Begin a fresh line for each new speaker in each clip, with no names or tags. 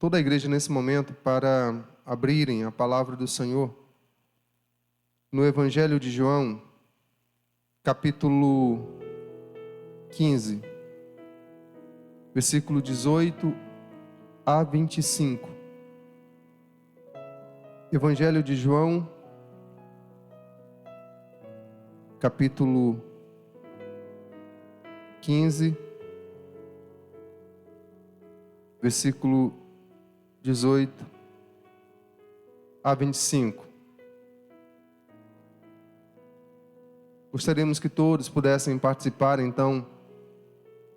toda a igreja nesse momento para abrirem a palavra do Senhor no Evangelho de João, capítulo 15, versículo 18 a 25. Evangelho de João, capítulo 15, versículo 18 a 25. Gostaríamos que todos pudessem participar, então,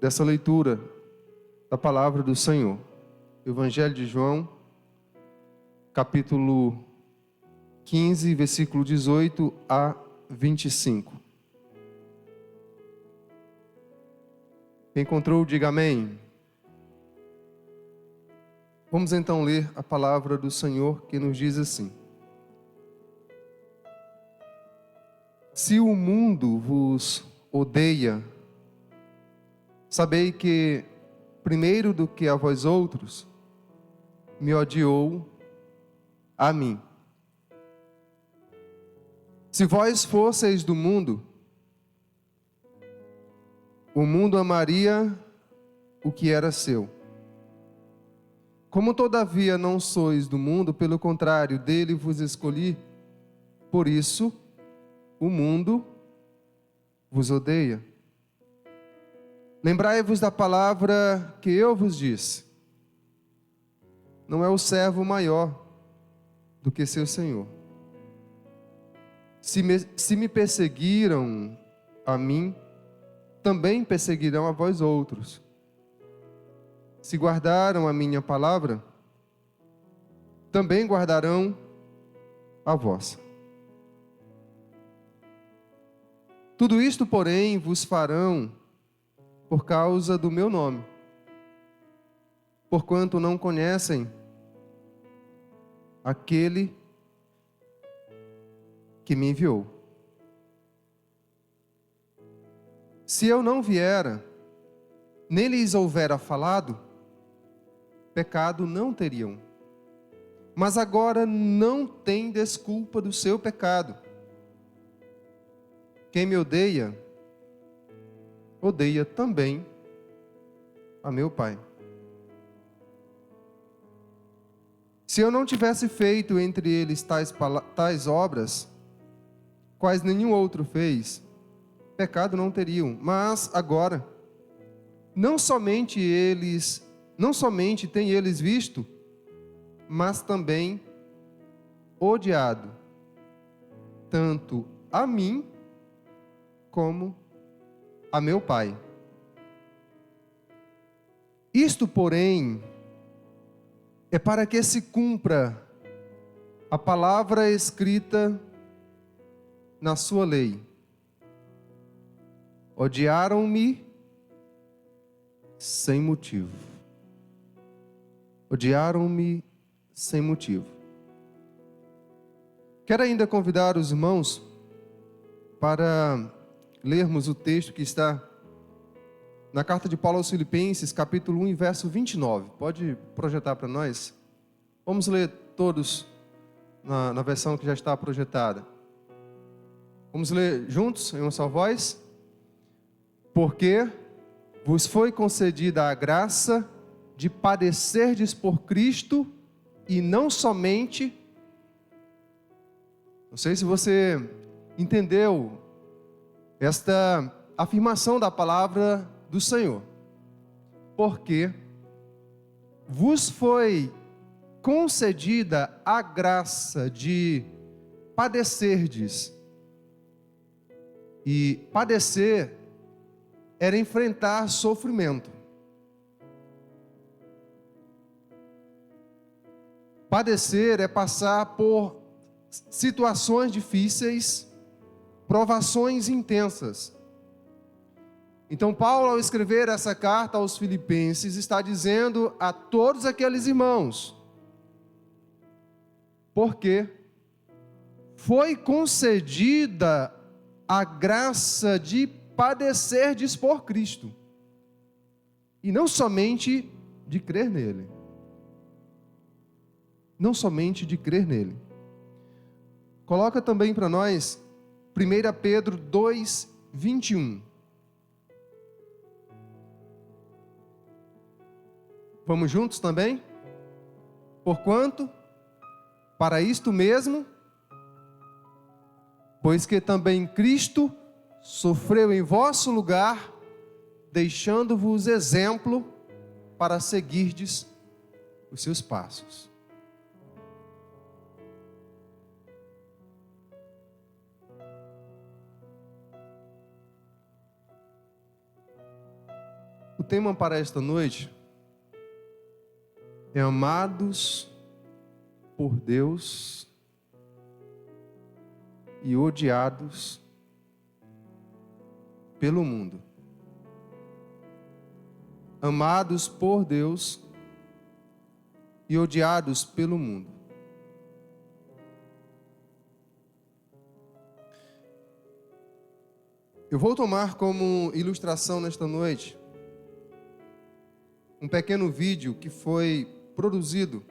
dessa leitura da palavra do Senhor. Evangelho de João, capítulo 15, versículo 18 a 25. Quem encontrou, diga amém. Vamos então ler a palavra do Senhor, que nos diz assim: Se o mundo vos odeia, sabei que, primeiro do que a vós outros, me odiou a mim. Se vós fosseis do mundo, o mundo amaria o que era seu. Como todavia não sois do mundo, pelo contrário, dele vos escolhi, por isso o mundo vos odeia. Lembrai-vos da palavra que eu vos disse: não é o servo maior do que seu senhor. Se me perseguiram a mim, também perseguirão a vós outros. Se guardaram a minha palavra, também guardarão a vossa. Tudo isto, porém, vos farão por causa do meu nome, porquanto não conhecem aquele que me enviou. Se eu não viera, nem lhes houvera falado, pecado não teriam. Mas agora não tem desculpa do seu pecado. Quem me odeia, odeia também a meu Pai. Se eu não tivesse feito entre eles tais obras, quais nenhum outro fez, pecado não teriam. Mas agora, não somente têm eles visto, mas também odiado, tanto a mim como a meu Pai. Isto, porém, é para que se cumpra a palavra escrita na sua lei. Odiaram-me sem motivo. Odiaram-me sem motivo. Quero ainda convidar os irmãos para lermos o texto que está na carta de Paulo aos Filipenses, capítulo 1, verso 29. Pode projetar para nós? Vamos ler todos na versão que já está projetada. Vamos ler juntos, em uma só voz? Porque vos foi concedida a graça de padecerdes por Cristo, e não somente... Não sei se você entendeu esta afirmação da palavra do Senhor. Porque vos foi concedida a graça de padecerdes. E padecer era enfrentar sofrimento. Padecer é passar por situações difíceis, provações intensas. Então Paulo, ao escrever essa carta aos Filipenses, está dizendo a todos aqueles irmãos: porque foi concedida a graça de padecerdes por Cristo, e não somente de crer nele. não somente de crer nele. Coloca também para nós 1 Pedro 2, 21. Vamos juntos também? Porquanto, para isto mesmo, pois que também Cristo sofreu em vosso lugar, deixando-vos exemplo para seguirdes os seus passos. O tema para esta noite é amados por Deus e odiados pelo mundo. Amados por Deus e odiados pelo mundo. Eu vou tomar como ilustração nesta noite um pequeno vídeo que foi produzido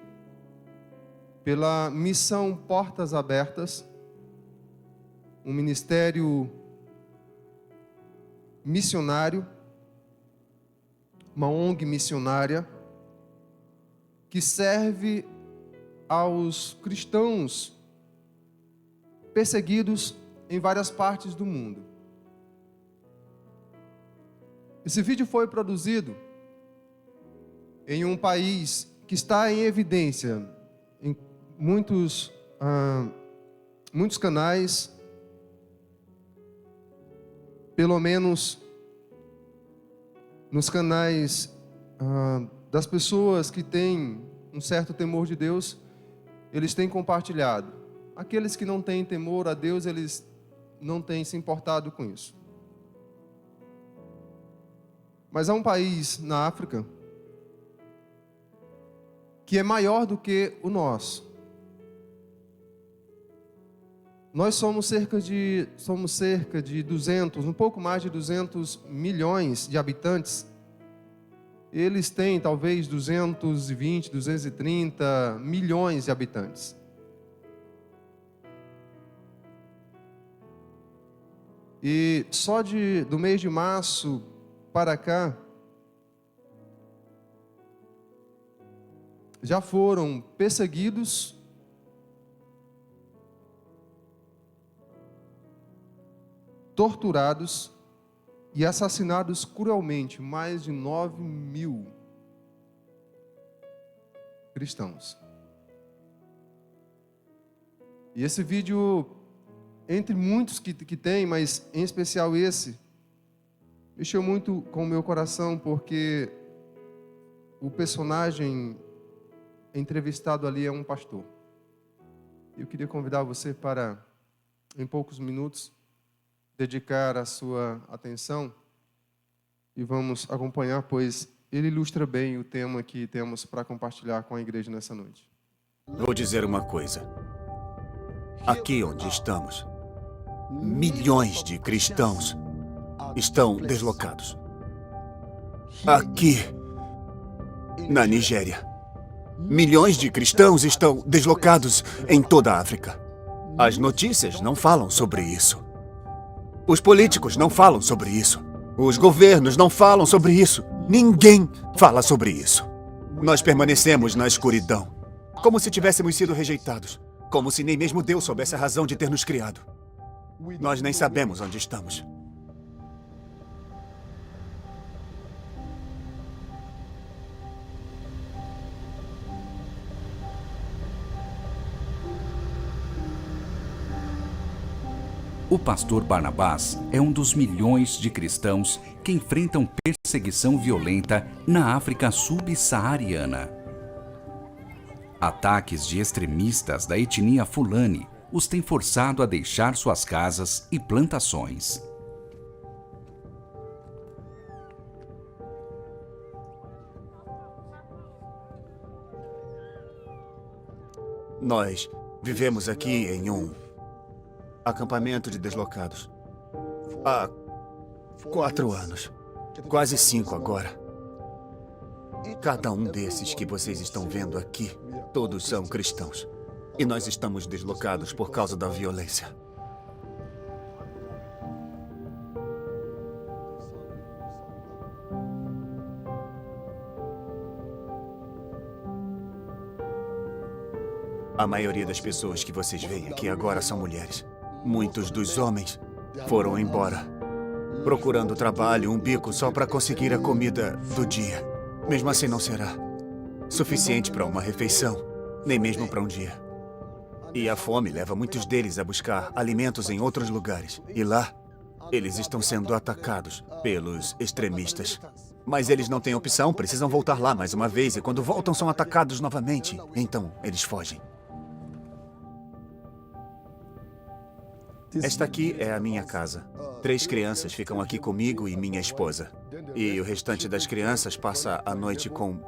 pela Missão Portas Abertas, um ministério missionário, uma ONG missionária, que serve aos cristãos perseguidos em várias partes do mundo. Esse vídeo foi produzido em um país que está em evidência em muitos canais, pelo menos nos canais das pessoas que têm um certo temor de Deus, eles têm compartilhado. Aqueles que não têm temor a Deus, eles não têm se importado com isso. Mas há um país na África que é maior do que o nosso. Nós somos cerca de 200, um pouco mais de 200 milhões de habitantes. Eles têm talvez 220, 230 milhões de habitantes. E só do mês de março para cá, já foram perseguidos, torturados e assassinados cruelmente mais de 9.000 cristãos. E esse vídeo, entre muitos que tem, mas em especial esse, mexeu muito com o meu coração, porque o personagem entrevistado ali é um pastor. Eu queria convidar você para, em poucos minutos, dedicar a sua atenção e vamos acompanhar, pois ele ilustra bem o tema que temos para compartilhar com a igreja nessa noite.
Vou dizer uma coisa. Aqui onde estamos, milhões de cristãos estão deslocados. Aqui, na Nigéria, milhões de cristãos estão deslocados em toda a África. As notícias não falam sobre isso. Os políticos não falam sobre isso. Os governos não falam sobre isso. Ninguém fala sobre isso. Nós permanecemos na escuridão, como se tivéssemos sido rejeitados, como se nem mesmo Deus soubesse a razão de ter nos criado. Nós nem sabemos onde estamos.
O pastor Barnabás é um dos milhões de cristãos que enfrentam perseguição violenta na África subsaariana. Ataques de extremistas da etnia Fulani os têm forçado a deixar suas casas e plantações.
Nós vivemos aqui em um acampamento de deslocados há 4 anos, quase 5 agora. Cada um desses que vocês estão vendo aqui, todos são cristãos. E nós estamos deslocados por causa da violência. A maioria das pessoas que vocês veem aqui agora são mulheres. Muitos dos homens foram embora, procurando trabalho, um bico só para conseguir a comida do dia. Mesmo assim não será suficiente para uma refeição, nem mesmo para um dia. E a fome leva muitos deles a buscar alimentos em outros lugares. E lá, eles estão sendo atacados pelos extremistas. Mas eles não têm opção, precisam voltar lá mais uma vez. E quando voltam, são atacados novamente. Então, eles fogem. Esta aqui é a minha casa. 3 crianças ficam aqui comigo e minha esposa. E o restante das crianças passa a noite com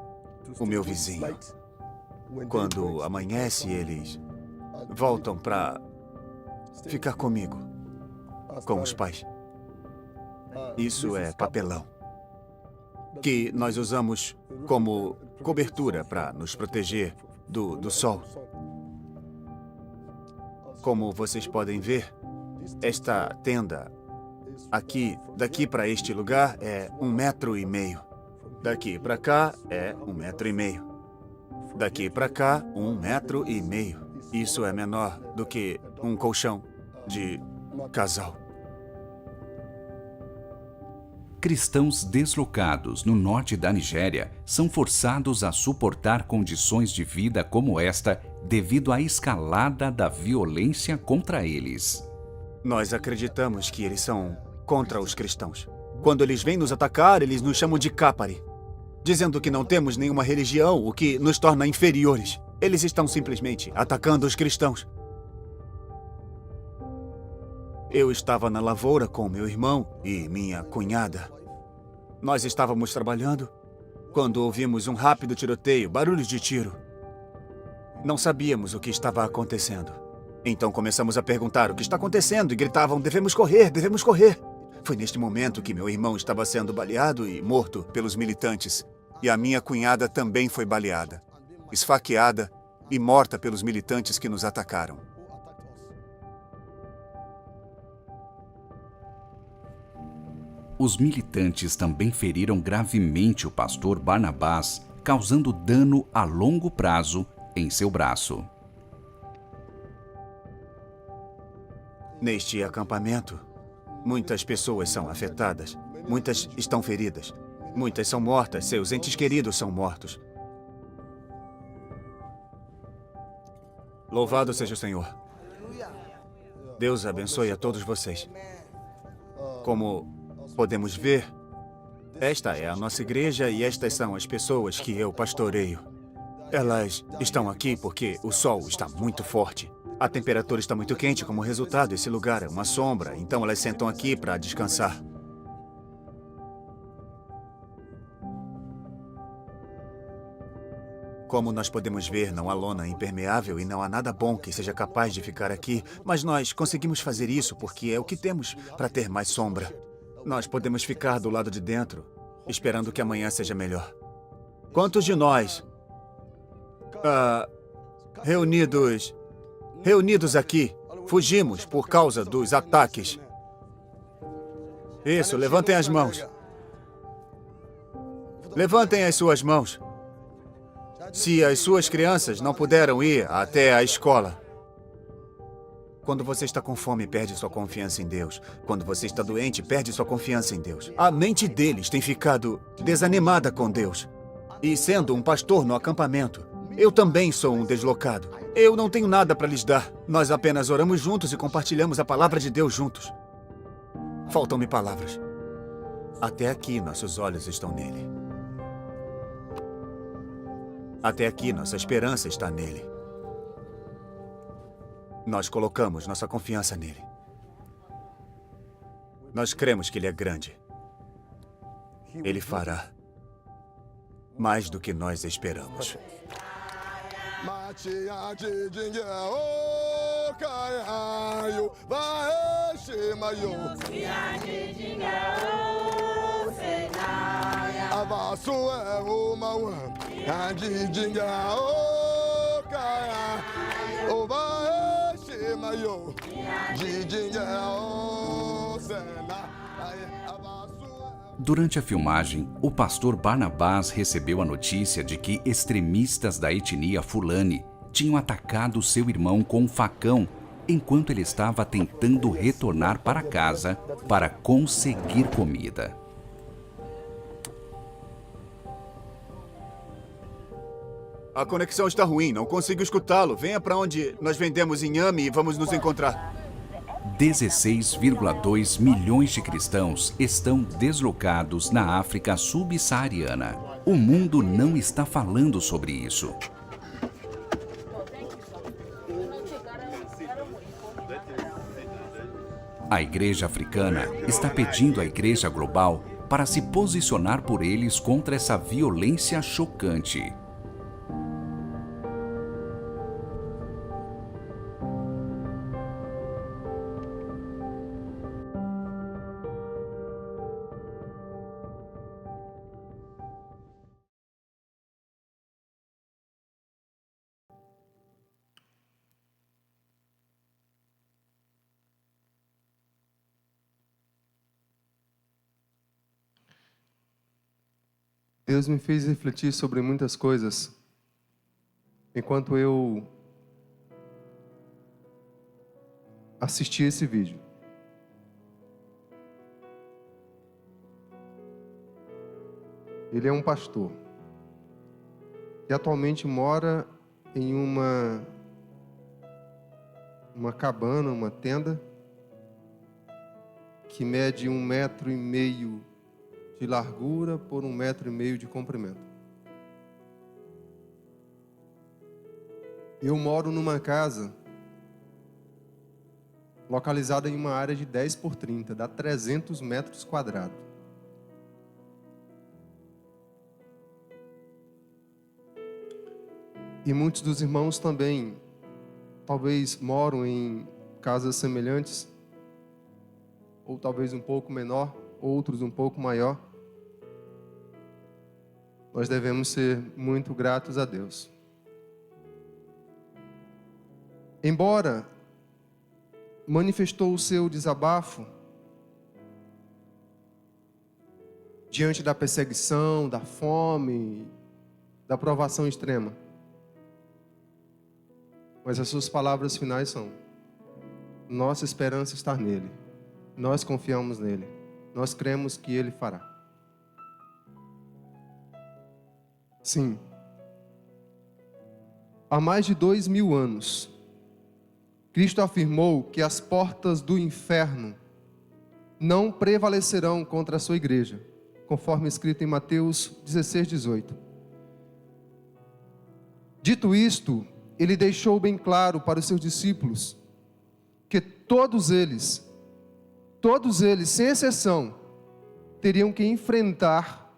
o meu vizinho. Quando amanhece, eles voltam para ficar comigo, com os pais. Isso é papelão, que nós usamos como cobertura para nos proteger do sol. Como vocês podem ver, esta tenda aqui, daqui para este lugar, é 1,5 metros. Daqui para cá é 1,5 metros. Daqui para cá, 1,5 metros. Isso é menor do que um colchão de casal.
Cristãos deslocados no norte da Nigéria são forçados a suportar condições de vida como esta devido à escalada da violência contra eles.
Nós acreditamos que eles são contra os cristãos. Quando eles vêm nos atacar, eles nos chamam de Kapari, dizendo que não temos nenhuma religião, o que nos torna inferiores. Eles estão simplesmente atacando os cristãos. Eu estava na lavoura com meu irmão e minha cunhada. Nós estávamos trabalhando quando ouvimos um rápido tiroteio, barulhos de tiro. Não sabíamos o que estava acontecendo. Então começamos a perguntar o que está acontecendo e gritavam: devemos correr, devemos correr. Foi neste momento que meu irmão estava sendo baleado e morto pelos militantes. E a minha cunhada também foi baleada, esfaqueada e morta pelos militantes que nos atacaram.
Os militantes também feriram gravemente o pastor Barnabás, causando dano a longo prazo em seu braço.
Neste acampamento, muitas pessoas são afetadas, muitas estão feridas, muitas são mortas, seus entes queridos são mortos. Louvado seja o Senhor. Deus abençoe a todos vocês. Como podemos ver, esta é a nossa igreja e estas são as pessoas que eu pastoreio. Elas estão aqui porque o sol está muito forte. A temperatura está muito quente, como resultado, esse lugar é uma sombra, então elas sentam aqui para descansar. Como nós podemos ver, não há lona impermeável e não há nada bom que seja capaz de ficar aqui, mas nós conseguimos fazer isso porque é o que temos para ter mais sombra. Nós podemos ficar do lado de dentro, esperando que amanhã seja melhor. Quantos de nós, reunidos aqui, fugimos por causa dos ataques? Isso, levantem as mãos. Levantem as suas mãos. Se as suas crianças não puderam ir até a escola. Quando você está com fome, perde sua confiança em Deus. Quando você está doente, perde sua confiança em Deus. A mente deles tem ficado desanimada com Deus. E sendo um pastor no acampamento, eu também sou um deslocado. Eu não tenho nada para lhes dar. Nós apenas oramos juntos e compartilhamos a palavra de Deus juntos. Faltam-me palavras. Até aqui, nossos olhos estão nele. Até aqui, nossa esperança está nele. Nós colocamos nossa confiança nele. Nós cremos que ele é grande. Ele fará mais do que nós esperamos.
Durante a filmagem, o pastor Barnabás recebeu a notícia de que extremistas da etnia Fulani tinham atacado seu irmão com um facão enquanto ele estava tentando retornar para casa para conseguir comida.
A conexão está ruim, não consigo escutá-lo. Venha para onde nós vendemos inhame e vamos nos encontrar.
16,2 milhões de cristãos estão deslocados na África subsaariana. O mundo não está falando sobre isso. A igreja africana está pedindo à igreja global para se posicionar por eles contra essa violência chocante.
Deus me fez refletir sobre muitas coisas enquanto eu assisti esse vídeo. Ele é um pastor que atualmente mora em uma cabana, uma tenda que mede 1,5 metro de largura por 1,5 metro de comprimento. Eu moro numa casa localizada em uma área de 10 por 30, dá 300 metros quadrados. E muitos dos irmãos também, talvez moram em casas semelhantes, ou talvez um pouco menor, outros um pouco maior. Nós devemos ser muito gratos a Deus. Embora manifestou o seu desabafo diante da perseguição, da fome, da provação extrema, mas as suas palavras finais são: nossa esperança está nele, nós confiamos nele, nós cremos que ele fará. Sim, há mais de 2000 anos, Cristo afirmou que as portas do inferno não prevalecerão contra a sua igreja, conforme escrito em Mateus 16:18. Dito isto, ele deixou bem claro para os seus discípulos que todos eles, sem exceção, teriam que enfrentar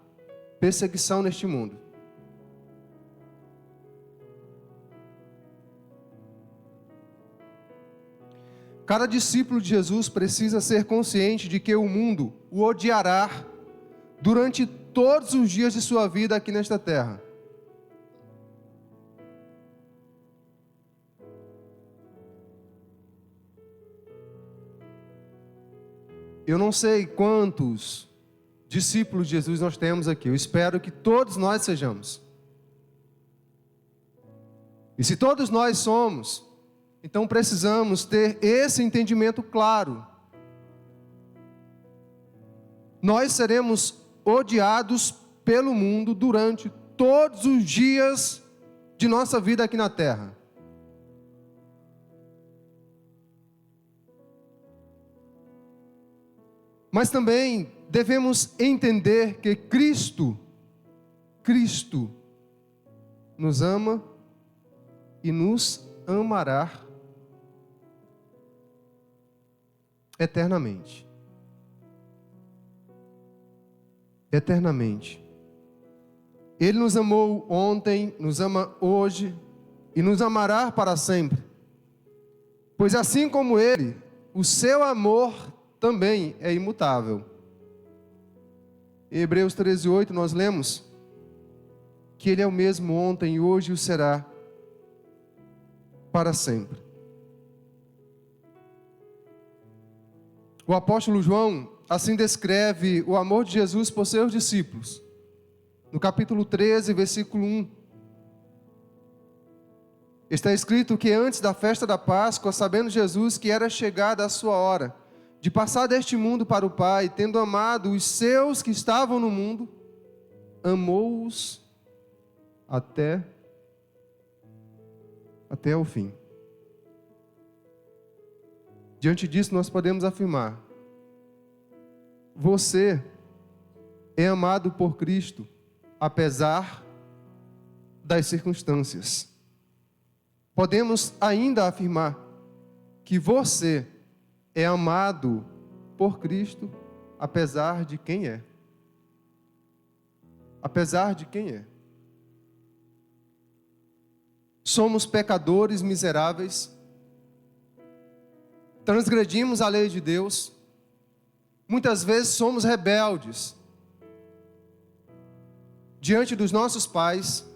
perseguição neste mundo. Cada discípulo de Jesus precisa ser consciente de que o mundo o odiará durante todos os dias de sua vida aqui nesta terra. Eu não sei quantos discípulos de Jesus nós temos aqui. Eu espero que todos nós sejamos. E se todos nós somos, então precisamos ter esse entendimento claro. Nós seremos odiados pelo mundo durante todos os dias de nossa vida aqui na terra. Mas também devemos entender que Cristo nos ama e nos amará eternamente. Eternamente. Ele nos amou ontem, nos ama hoje e nos amará para sempre. Pois assim como Ele, o seu amor também é imutável. Em Hebreus 13:8 nós lemos que Ele é o mesmo ontem, hoje e o será para sempre. O apóstolo João assim descreve o amor de Jesus por seus discípulos. No capítulo 13, versículo 1. Está escrito que antes da festa da Páscoa, sabendo Jesus que era chegada a sua hora de passar deste mundo para o Pai, tendo amado os seus que estavam no mundo, amou-os até o fim. Diante disso, nós podemos afirmar: você é amado por Cristo, apesar das circunstâncias. Podemos ainda afirmar que você é amado por Cristo, apesar de quem é. Apesar de quem é. Somos pecadores miseráveis, transgredimos a lei de Deus, muitas vezes somos rebeldes diante dos nossos pais,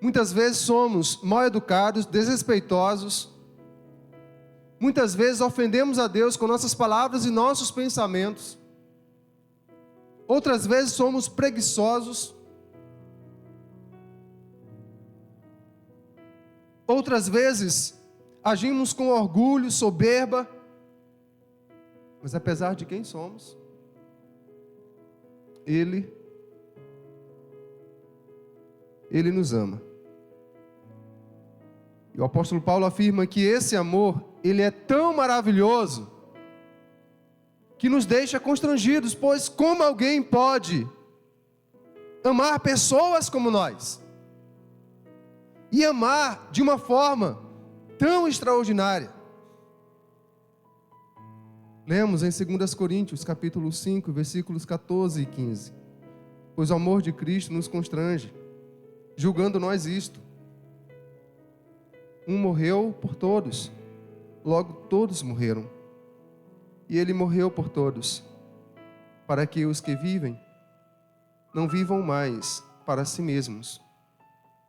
muitas vezes somos mal educados, desrespeitosos, muitas vezes ofendemos a Deus com nossas palavras e nossos pensamentos, outras vezes somos preguiçosos, outras vezes agimos com orgulho, soberba, mas apesar de quem somos, Ele nos ama. E o apóstolo Paulo afirma que esse amor, ele é tão maravilhoso, que nos deixa constrangidos, pois como alguém pode amar pessoas como nós? E amar de uma forma tão extraordinária? Lemos em 2 Coríntios, capítulo 5, versículos 14 e 15. Pois o amor de Cristo nos constrange, julgando nós isto: um morreu por todos, logo todos morreram. E Ele morreu por todos, para que os que vivem não vivam mais para si mesmos,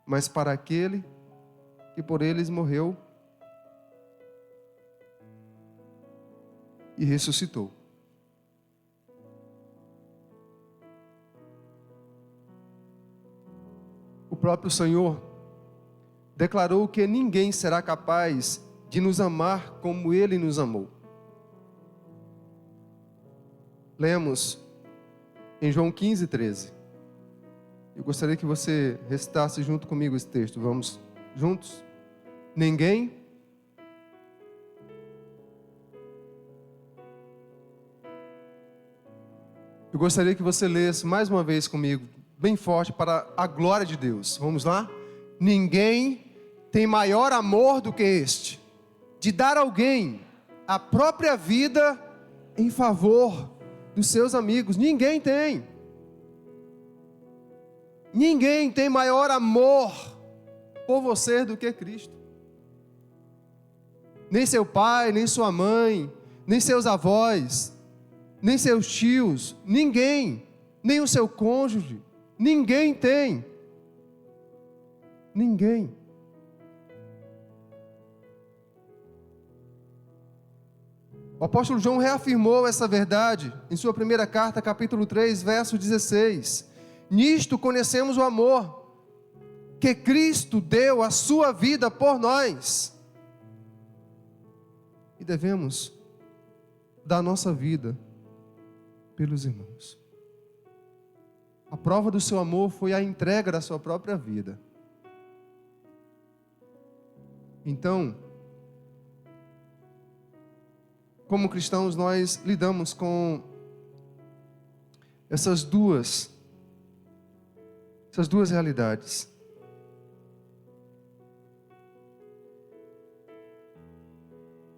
mas para aquele que por eles morreu e ressuscitou. O próprio Senhor declarou que ninguém será capaz de nos amar como Ele nos amou. Lemos em João 15:13. Eu gostaria que você recitasse junto comigo esse texto. Vamos juntos? Ninguém Eu gostaria que você lesse mais uma vez comigo, bem forte, para a glória de Deus. Vamos lá? Ninguém tem maior amor do que este, de dar a alguém a própria vida em favor dos seus amigos. Ninguém tem. Ninguém tem maior amor por você do que Cristo. Nem seu pai, nem sua mãe, nem seus avós, nem seus tios, ninguém, nem o seu cônjuge, ninguém tem. Ninguém. O apóstolo João reafirmou essa verdade em sua primeira carta, capítulo 3, verso 16. Nisto conhecemos o amor, que Cristo deu a sua vida por nós. E devemos dar nossa vida pelos irmãos. A prova do seu amor foi a entrega da sua própria vida. Então, como cristãos, nós lidamos com essas duas realidades.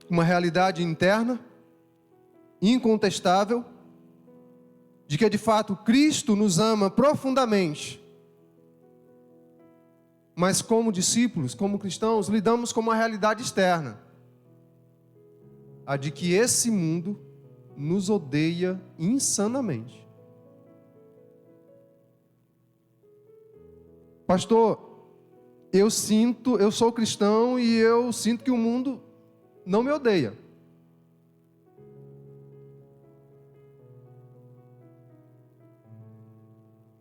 Uma realidade interna, incontestável, de que de fato Cristo nos ama profundamente. Mas como discípulos, como cristãos, lidamos com uma realidade externa, a de que esse mundo nos odeia insanamente. Pastor, eu sou cristão e eu sinto que o mundo não me odeia.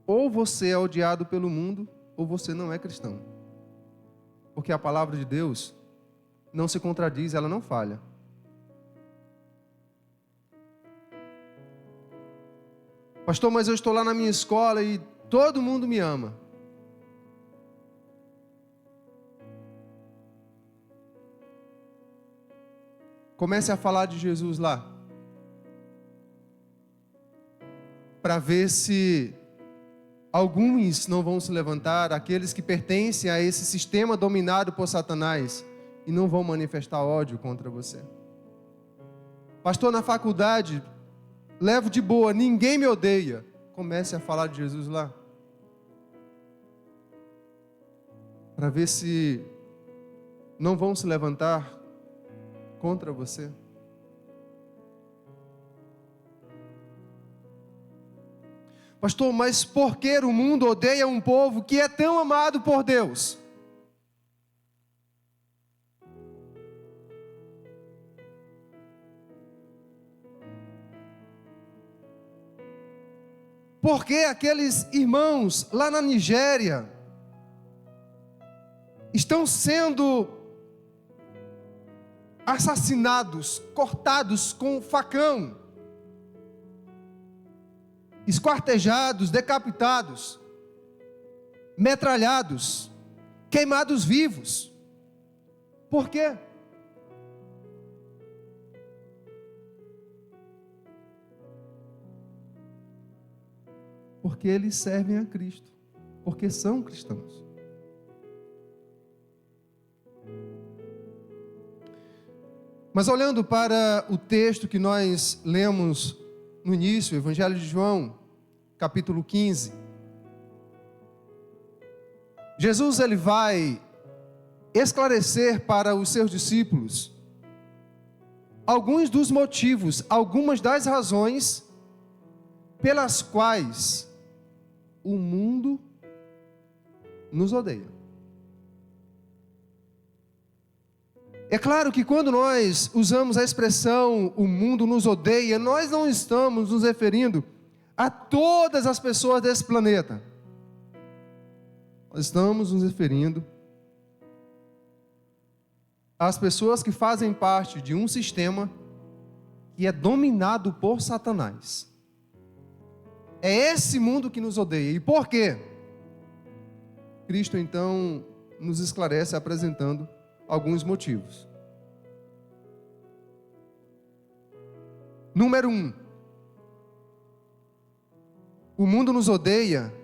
Ou você é odiado pelo mundo, ou você não é cristão. Porque a palavra de Deus não se contradiz, ela não falha. Pastor, mas eu estou lá na minha escola e todo mundo me ama. Comece a falar de Jesus lá, para ver se alguns não vão se levantar, aqueles que pertencem a esse sistema dominado por Satanás, e não vão manifestar ódio contra você. Pastor, na faculdade, levo de boa, ninguém me odeia. Comece a falar de Jesus lá, para ver se não vão se levantar contra você. Pastor, mas por que o mundo odeia um povo que é tão amado por Deus? Por que aqueles irmãos lá na Nigéria estão sendo assassinados, cortados com facão, esquartejados, decapitados, metralhados, queimados vivos? Por quê? Porque eles servem a Cristo, porque são cristãos. Mas olhando para o texto que nós lemos no início, Evangelho de João, capítulo 15, Jesus ele vai esclarecer para os seus discípulos alguns dos motivos, algumas das razões pelas quais o mundo nos odeia. É claro que quando nós usamos a expressão o mundo nos odeia, nós não estamos nos referindo a todas as pessoas desse planeta. Nós estamos nos referindo às pessoas que fazem parte de um sistema que é dominado por Satanás. É esse mundo que nos odeia. E por quê? Cristo então nos esclarece apresentando alguns motivos. Número 1. O mundo nos odeia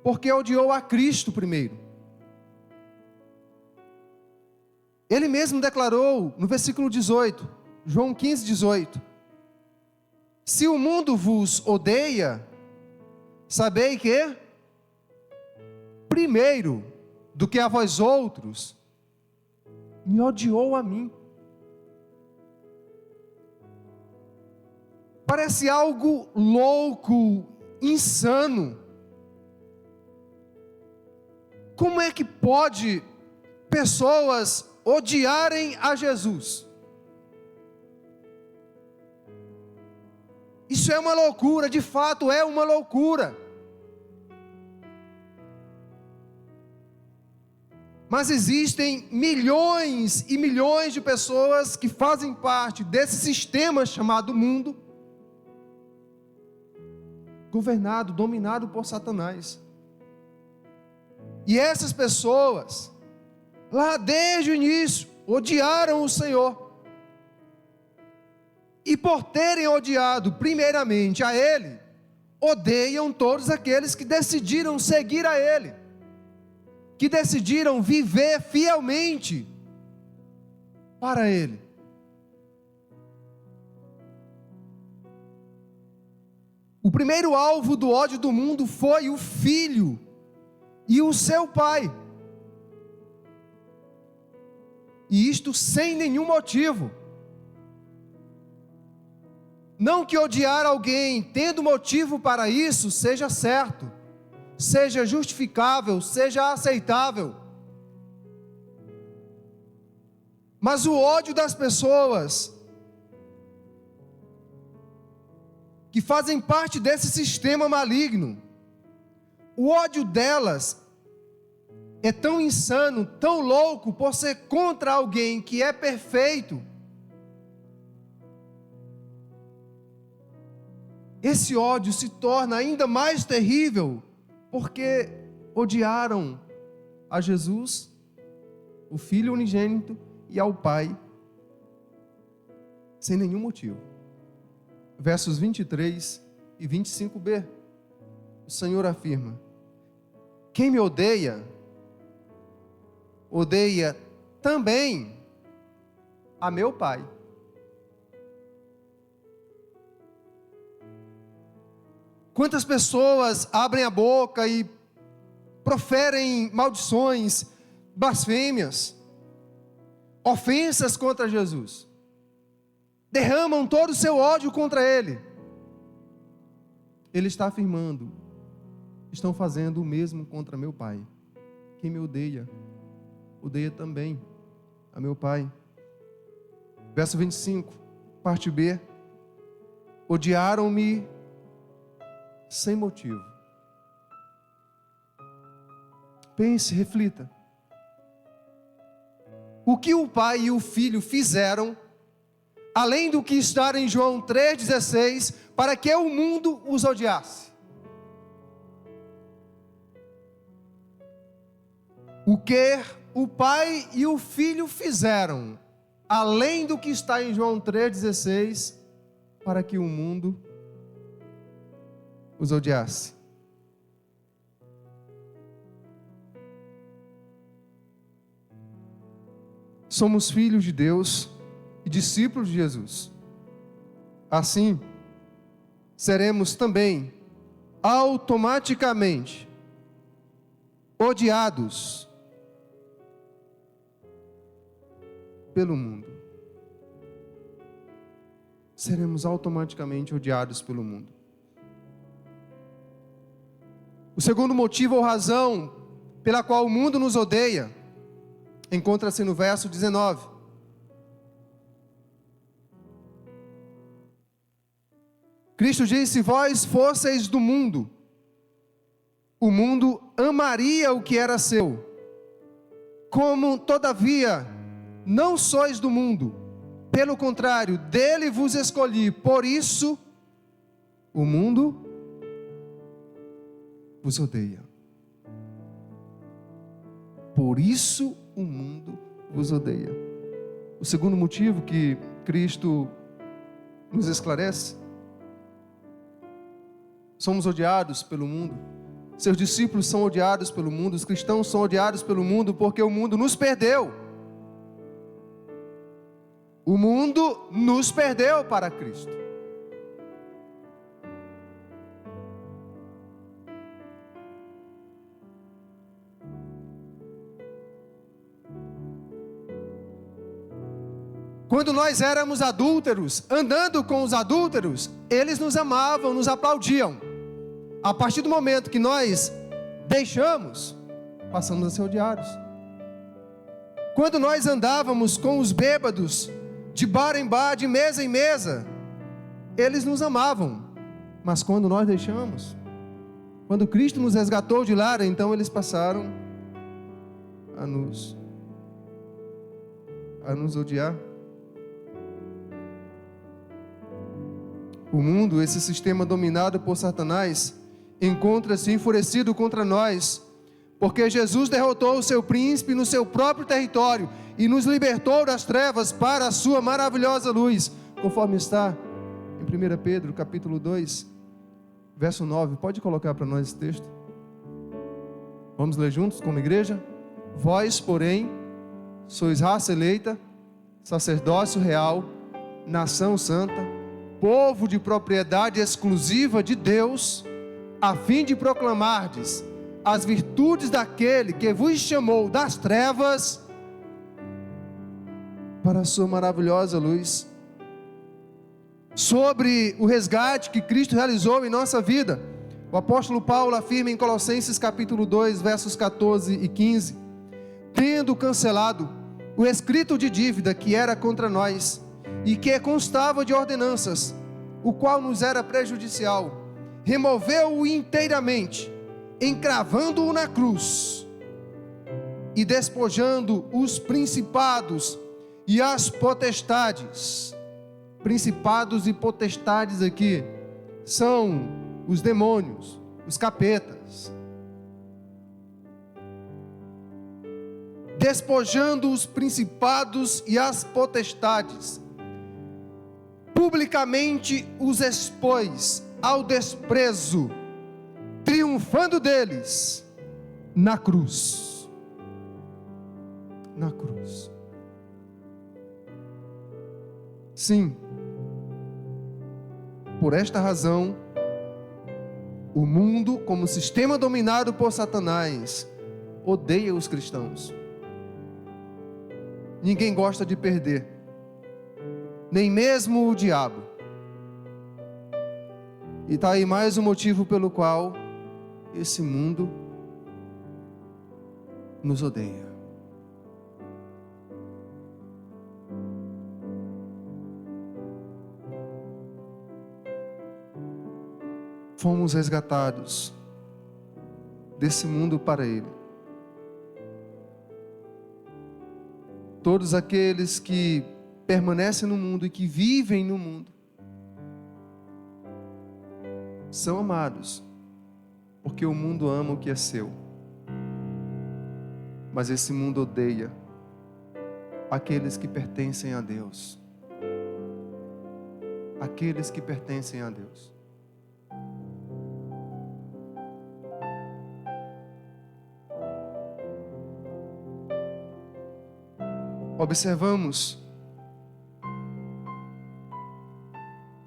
porque odiou a Cristo primeiro. Ele mesmo declarou no versículo 18, João 15, 18: se o mundo vos odeia, sabei que primeiro do que a vós outros, me odiou a mim. Parece algo louco, insano. Como é que pode pessoas odiarem a Jesus? Isso é uma loucura, de fato é uma loucura. Mas existem milhões e milhões de pessoas que fazem parte desse sistema chamado mundo, governado, dominado por Satanás. E essas pessoas, lá desde o início, odiaram o Senhor. E por terem odiado primeiramente a Ele, odeiam todos aqueles que decidiram seguir a Ele, que decidiram viver fielmente para Ele. O primeiro alvo do ódio do mundo foi o filho e o seu pai. E isto sem nenhum motivo. Não que odiar alguém tendo motivo para isso seja certo, seja justificável, seja aceitável. Mas o ódio das pessoas que fazem parte desse sistema maligno, o ódio delas é tão insano, tão louco por ser contra alguém que é perfeito. Esse ódio se torna ainda mais terrível porque odiaram a Jesus, o Filho unigênito, e ao Pai, sem nenhum motivo. Versos 23 e 25b, o Senhor afirma: quem me odeia, odeia também a meu Pai. Quantas pessoas abrem a boca e proferem maldições, blasfêmias, ofensas contra Jesus, derramam todo o seu ódio contra Ele. Ele está afirmando: estão fazendo o mesmo contra meu Pai. Quem me odeia, odeia também a meu Pai. Verso 25, parte B: odiaram-me sem motivo. Pense, reflita. O que o Pai e o Filho fizeram, além do que está em João 3,16, para que o mundo os odiasse? O que o Pai e o Filho fizeram, além do que está em João 3,16, para que o mundo os odiasse? Somos filhos de Deus e discípulos de Jesus. Assim, seremos também automaticamente odiados pelo mundo. Seremos automaticamente odiados pelo mundo. O segundo motivo ou razão pela qual o mundo nos odeia encontra-se no verso 19. Cristo disse: se vós fosseis do mundo, o mundo amaria o que era seu. Como, todavia, não sois do mundo, pelo contrário, dele vos escolhi, por isso o mundo vos odeia. Por isso o mundo vos odeia. O segundo motivo que Cristo nos esclarece: somos odiados pelo mundo. Seus discípulos são odiados pelo mundo. Os cristãos são odiados pelo mundo porque o mundo nos perdeu. O mundo nos perdeu para Cristo. Quando nós éramos adúlteros, andando com os adúlteros, eles nos amavam, nos aplaudiam. A partir do momento que nós deixamos, passamos a ser odiados. Quando nós andávamos com os bêbados, de bar em bar, de mesa em mesa, eles nos amavam. Mas quando nós deixamos, quando Cristo nos resgatou de lá, então eles passaram a nos odiar. O mundo, esse sistema dominado por Satanás, encontra-se enfurecido contra nós, porque Jesus derrotou o seu príncipe no seu próprio território e nos libertou das trevas para a sua maravilhosa luz, conforme está em 1 Pedro, capítulo 2, verso 9. Pode colocar para nós esse texto? Vamos ler juntos como igreja? Vós, porém, sois raça eleita, sacerdócio real, nação santa, povo de propriedade exclusiva de Deus, a fim de proclamardes as virtudes daquele que vos chamou das trevas para a sua maravilhosa luz. Sobre o resgate que Cristo realizou em nossa vida, O apóstolo Paulo afirma em Colossenses capítulo 2, versos 14 e 15: tendo cancelado o escrito de dívida que era contra nós e que constava de ordenanças, o qual nos era prejudicial, removeu-o inteiramente, encravando-o na cruz e despojando os principados e as potestades. Principados e potestades aqui são os demônios, os capetas. Despojando os principados e as potestades, publicamente os expôs ao desprezo, triunfando deles na cruz. Na cruz. Sim, por esta razão, o mundo, como sistema dominado por Satanás, odeia os cristãos. Ninguém gosta de perder, nem mesmo o diabo. E está aí mais um motivo pelo qual esse mundo nos odeia. Fomos resgatados desse mundo para Ele. Todos aqueles que permanecem no mundo e que vivem no mundo são amados, porque o mundo ama o que é seu. Mas esse mundo odeia aqueles que pertencem a Deus. Aqueles que pertencem a Deus. Observamos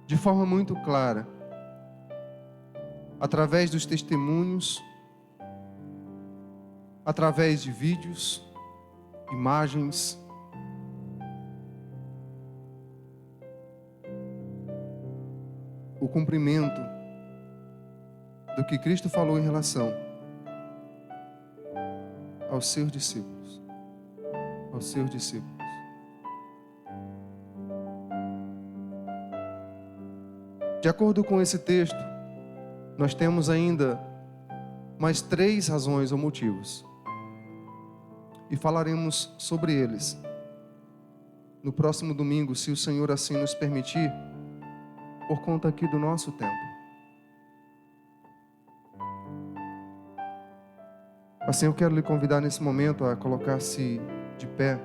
de forma muito clara, através dos testemunhos, através de vídeos, imagens, o cumprimento do que Cristo falou em relação aos seus discípulos. Aos seus discípulos. De acordo com esse texto, nós temos ainda mais 3 razões ou motivos, e falaremos sobre eles no próximo domingo, se o Senhor assim nos permitir, por conta aqui do nosso tempo. Assim, eu quero lhe convidar nesse momento a colocar-se de pé.